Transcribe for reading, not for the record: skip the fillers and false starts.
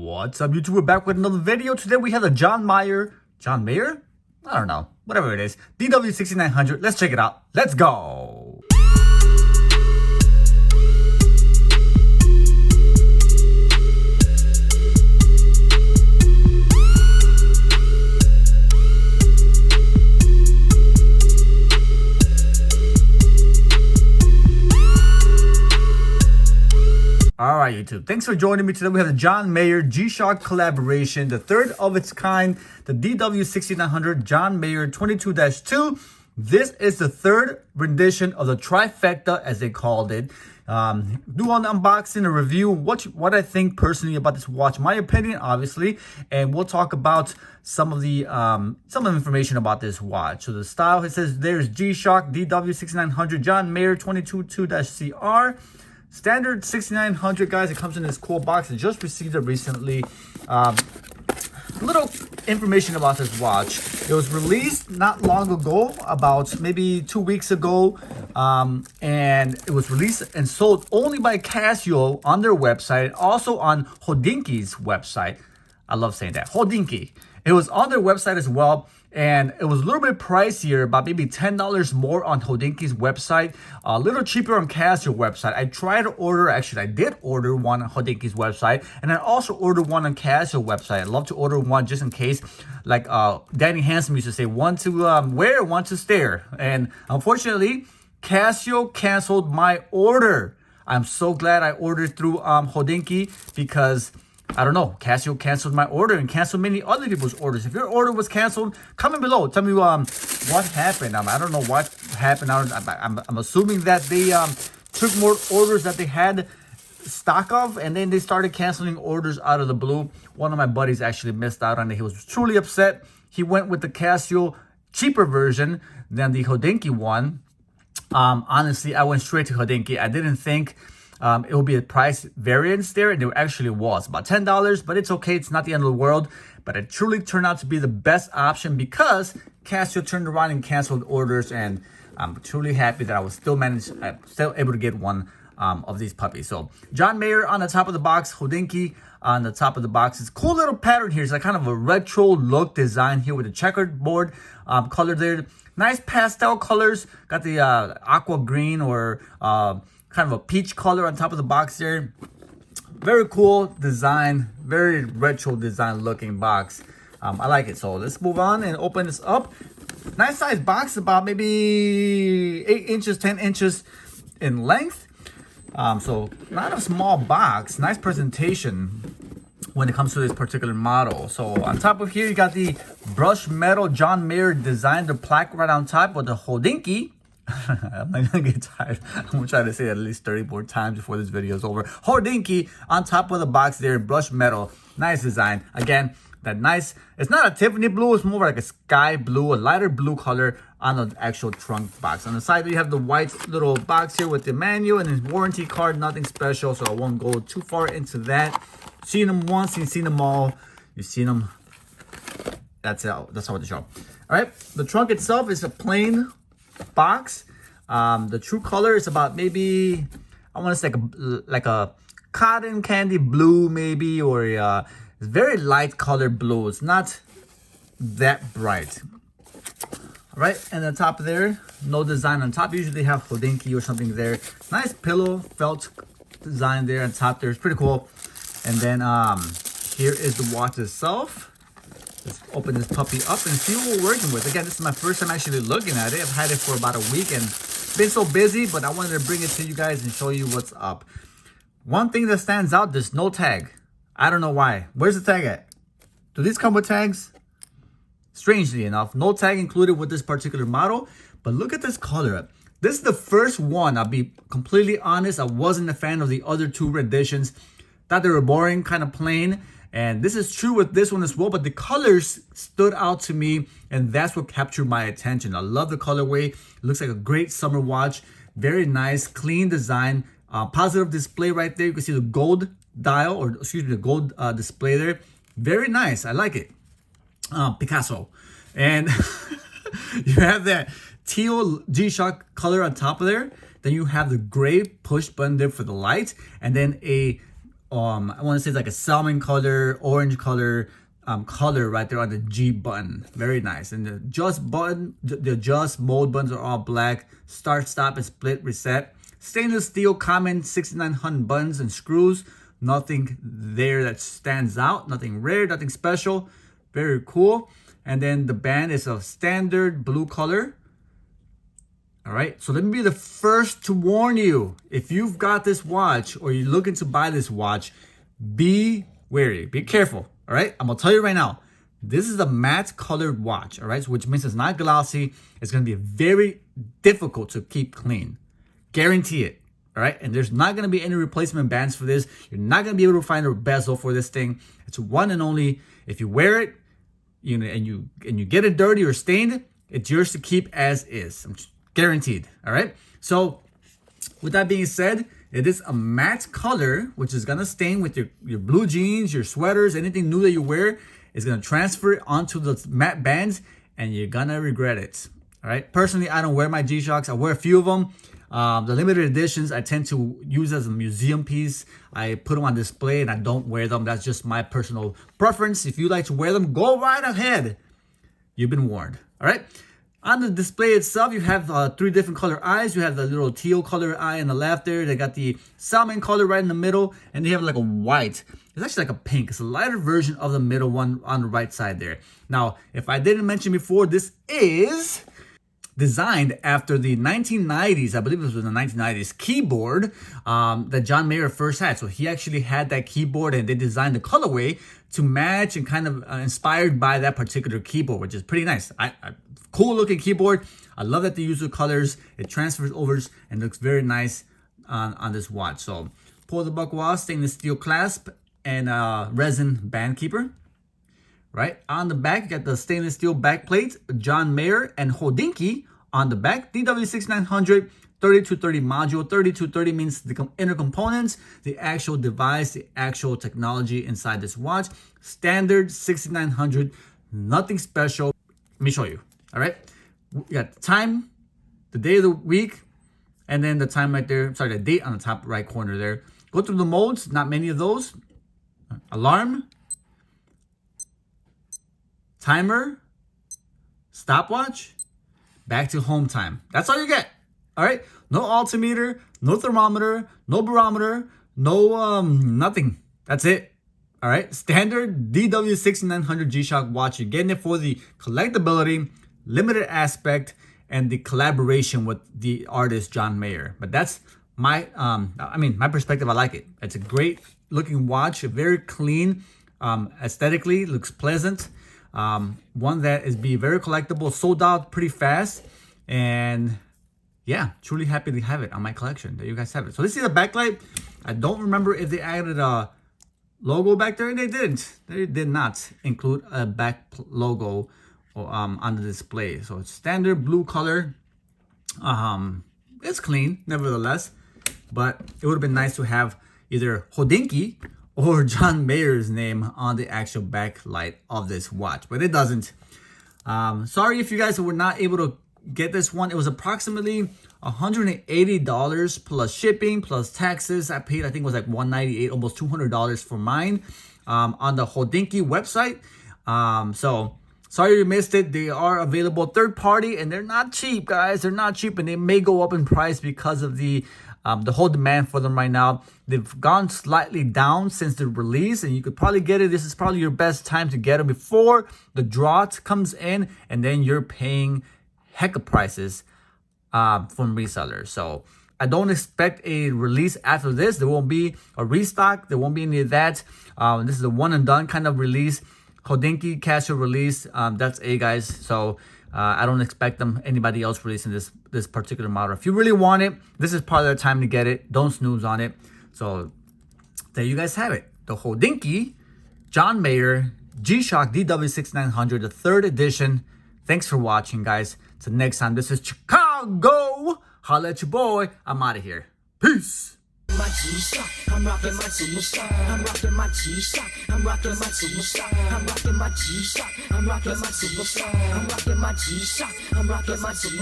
What's up, YouTube? We're back with another video. Today we have the John Mayer? I don't know. Whatever it is. DW6900. Let's check it out. Let's go. Alright, YouTube, thanks for joining me. Today we have the John Mayer G-Shock collaboration, the third of its kind, the DW6900 John Mayer 22-2. This is the third rendition of the trifecta, as they called it. Do an unboxing, a review, what I think personally about this watch, my opinion, obviously, and we'll talk about some of the information about this watch. So the style, it says there's G-Shock DW6900 John Mayer 22-2-CR. Standard 6900, guys. It comes in this cool box. I just received it recently. Little information about this watch. It was released not long ago, about maybe 2 weeks ago, and it was released and sold only by Casio on their website, also on Hodinkee's website. I love saying that, Hodinkee. It was on their website as well, and it was a little bit pricier, about maybe $10 more on Hodinkee's website, a little cheaper on Casio website. I did order one on Hodinkee's website, and I also ordered one on Casio website. I love to order one just in case, like Danny Handsome used to say, one to wear, one to stare. And unfortunately, Casio canceled my order. I'm so glad I ordered through Hodinkee, because I don't know, Casio canceled my order and canceled many other people's orders. If your order was canceled, comment below. Tell me what happened. I don't know what happened. I'm assuming that they took more orders that they had stock of, and then they started canceling orders out of the blue. One of my buddies actually missed out on it. He was truly upset. He went with the Casio cheaper version than the Hodinkee one. Honestly, I went straight to Hodinkee. I didn't think it will be a price variance there, and there actually was about $10, but it's okay. It's not the end of the world, but it truly turned out to be the best option because Casio turned around and canceled orders, and I'm truly happy that I was still able to get one of these puppies. So John Mayer on the top of the box, Hodinkee on the top of the box. It's a cool little pattern here. It's like kind of a retro look design here with a checkerboard color there. Nice pastel colors. Got the aqua green or kind of a peach color on top of the box there. Very cool design, very retro design looking box. I like it. So let's move on and open this up. Nice size box, about maybe 8 inches, 10 inches in length. So not a small box. Nice presentation when it comes to this particular model. So on top of here, you got the brushed metal John Mayer design, the plaque right on top with the Hodinkee. I'm not gonna get tired. I'm gonna try to say it at least 30 more times before this video is over. Hodinkee on top of the box there, brushed metal. Nice design. Again, that nice, it's not a Tiffany blue, it's more like a sky blue, a lighter blue color on the actual trunk box. On the side, you have the white little box here with the manual and his warranty card. Nothing special, so I won't go too far into that. Seen them once, you've seen them all. You've seen them. That's how they show. All right, the trunk itself is a plain box. The true color is about maybe, I want to say like a cotton candy blue maybe, or it's very light colored blue. It's not that bright. All right, and the top there, no design on top. Usually they have Hodinkee or something there. Nice pillow felt design there on top there. It's pretty cool. And then here is the watch itself. Let's open this puppy up and see what we're working with. Again, this is my first time actually looking at it. I've had it for about a week and been so busy, but I wanted to bring it to you guys and show you what's up. One thing that stands out, there's no tag. I don't know why. Where's the tag at? Do these come with tags? Strangely enough, no tag included with this particular model, but look at this color. This is the first one. I'll be completely honest. I wasn't a fan of the other two renditions. Thought they were boring, kind of plain. And this is true with this one as well, but the colors stood out to me, and that's what captured my attention. I love the colorway. It looks like a great summer watch. Very nice, clean design. Positive display right there. You can see the gold dial, or excuse me, the gold display there. Very nice. I like it. Picasso. And you have that teal G-Shock color on top of there. Then you have the gray push button there for the lights, and then a I want to say it's like a salmon color, orange color, color right there on the G button. Very nice. And the adjust button, the adjust mode buttons are all black. Start, stop, and split reset. Stainless steel common 6900 buttons and screws. Nothing there that stands out. Nothing rare, nothing special. Very cool. And then the band is a standard blue color. All right, so let me be the first to warn you. If you've got this watch or you're looking to buy this watch, be wary, be careful. All right, I'm gonna tell you right now, this is a matte colored watch, all right, so which means it's not glossy. It's gonna be very difficult to keep clean. Guarantee it. All right, and there's not gonna be any replacement bands for this. You're not gonna be able to find a bezel for this thing. It's one and only. If you wear it, you know, and you get it dirty or stained, it's yours to keep as is. Guaranteed. All right. So with that being said, it is a matte color, which is going to stain with your blue jeans, your sweaters, anything new that you wear is going to transfer onto the matte bands and you're going to regret it. All right. Personally, I don't wear my G-Shocks. I wear a few of them. The limited editions, I tend to use as a museum piece. I put them on display and I don't wear them. That's just my personal preference. If you like to wear them, go right ahead. You've been warned. All right. On the display itself, you have 3 different color eyes. You have the little teal color eye on the left there. They got the salmon color right in the middle. And they have like a white. It's actually like a pink. It's a lighter version of the middle one on the right side there. Now, if I didn't mention before, this is designed after the 1990s, I believe it was the 1990s, keyboard that John Mayer first had. So he actually had that keyboard and they designed the colorway to match and kind of inspired by that particular keyboard, which is pretty nice. Cool looking keyboard. I love that they use the colors. It transfers over and looks very nice on this watch. So pull the buckle off, stainless steel clasp and resin band keeper. Right on the back, you got the stainless steel back plate, John Mayer and Hodinkee on the back. DW6900 3230 module. 3230 means the inner components, the actual device, the actual technology inside this watch. Standard 6900, nothing special. Let me show you. All right, you got the time, the day of the week, and then the time right there. Sorry, the date on the top right corner there. Go through the modes, not many of those. Alarm, timer, stopwatch, back to home time. That's all you get. All right, no altimeter, no thermometer, no barometer, no nothing. That's it. All right, standard DW6900 G-Shock watch. You're getting it for the collectability, limited aspect, and the collaboration with the artist John Mayer. But that's my my perspective. I like it. It's a great looking watch, very clean, aesthetically looks pleasant. One that is very collectible, sold out pretty fast, and yeah, truly happy to have it on my collection. There you guys have it. So let's see the backlight. I don't remember if they added a logo back there. They didn't. They did not include a back logo on the display. So it's standard blue color. It's clean nevertheless, but it would have been nice to have either Hodinkee or John Mayer's name on the actual backlight of this watch, but it doesn't. Sorry if you guys were not able to get this one. It was approximately $180 plus shipping plus taxes. I paid, I think it was like $198, almost $200 for mine on the Hodinkee website. So sorry you missed it. They are available third party and they're not cheap, guys. They're not cheap, and they may go up in price because of the whole demand for them right now. They've gone slightly down since the release, and you could probably get it. This is probably your best time to get them before the drought comes in, and then you're paying heck of prices from resellers. So I don't expect a release after this. There won't be a restock. There won't be any of that. This is a one and done kind of release. Hodinkee, Casio release. That's a guys. So I don't expect anybody else releasing this particular model. If you really want it, this is part of the time to get it. Don't snooze on it. So there you guys have it. The Hodinkee John Mayer G-Shock DW6900, the 3rd edition. Thanks for watching, guys. Till next time, this is Chicago. Holla at your boy. I'm out of here. Peace. My G-Shock, I'm rocking my G-Shock, I'm rocking my G-Shock, I'm rocking my G-Shock, I'm rocking my G-Shock, I'm rocking my G-Shock, I'm rocking my G-Shock, I'm rocking my G-Shock.